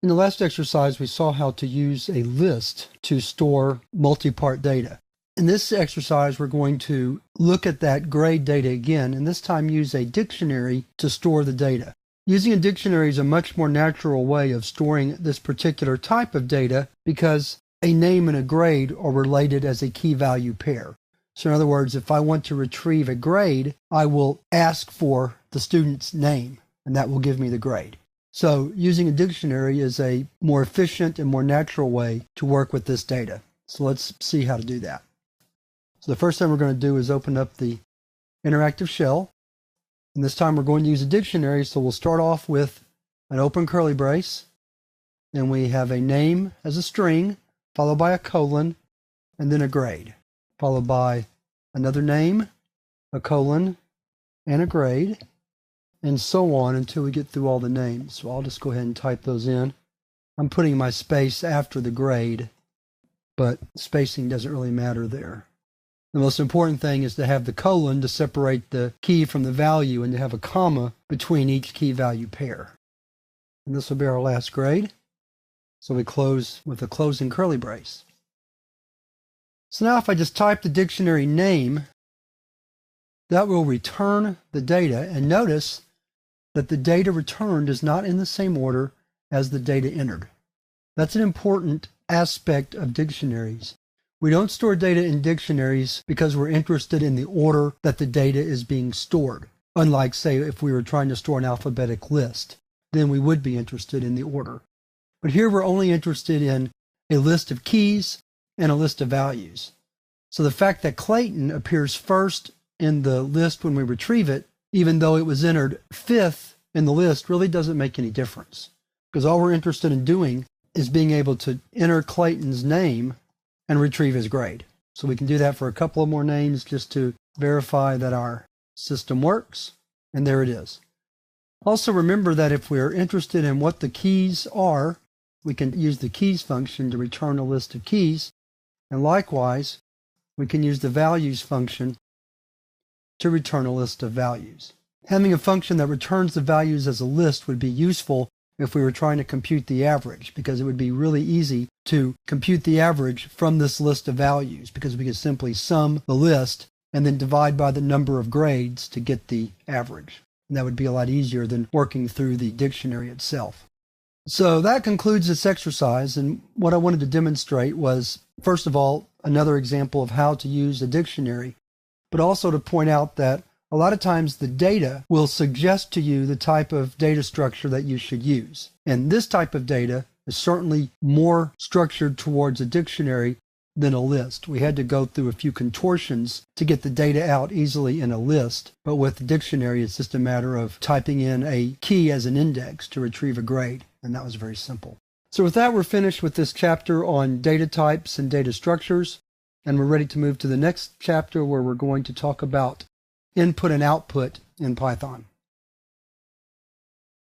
In the last exercise, we saw how to use a list to store multi-part data. In this exercise, we're going to look at that grade data again, and this time use a dictionary to store the data. Using a dictionary is a much more natural way of storing this particular type of data because a name and a grade are related as a key value pair. So in other words, if I want to retrieve a grade, I will ask for the student's name, and that will give me the grade. So using a dictionary is a more efficient and more natural way to work with this data. So let's see how to do that. So the first thing we're going to do is open up the interactive shell. And this time we're going to use a dictionary, so we'll start off with an open curly brace. And we have a name as a string, followed by a colon, and then a grade, followed by another name, a colon, and a grade, and so on until we get through all the names. So I'll just go ahead and type those in. I'm putting my space after the grade, but spacing doesn't really matter there. The most important thing is to have the colon to separate the key from the value and to have a comma between each key value pair. And this will be our last grade. So we close with a closing curly brace. So now if I just type the dictionary name, that will return the data, and notice that the data returned is not in the same order as the data entered. That's an important aspect of dictionaries. We don't store data in dictionaries because we're interested in the order that the data is being stored. Unlike, say, if we were trying to store an alphabetic list, then we would be interested in the order. But here we're only interested in a list of keys and a list of values. So the fact that Clayton appears first in the list when we retrieve it, even though it was entered fifth in the list, really doesn't make any difference. Because all we're interested in doing is being able to enter Clayton's name and retrieve his grade. So we can do that for a couple of more names just to verify that our system works. And there it is. Also remember that if we're interested in what the keys are, we can use the keys function to return a list of keys. And likewise, we can use the values function to return a list of values. Having a function that returns the values as a list would be useful if we were trying to compute the average, because it would be really easy to compute the average from this list of values, because we could simply sum the list and then divide by the number of grades to get the average. And that would be a lot easier than working through the dictionary itself. So that concludes this exercise, and what I wanted to demonstrate was, first of all, another example of how to use a dictionary, but also to point out that a lot of times the data will suggest to you the type of data structure that you should use. And this type of data is certainly more structured towards a dictionary than a list. We had to go through a few contortions to get the data out easily in a list, but with the dictionary it's just a matter of typing in a key as an index to retrieve a grade, and that was very simple. So with that, we're finished with this chapter on data types and data structures, and we're ready to move to the next chapter where we're going to talk about input and output in Python.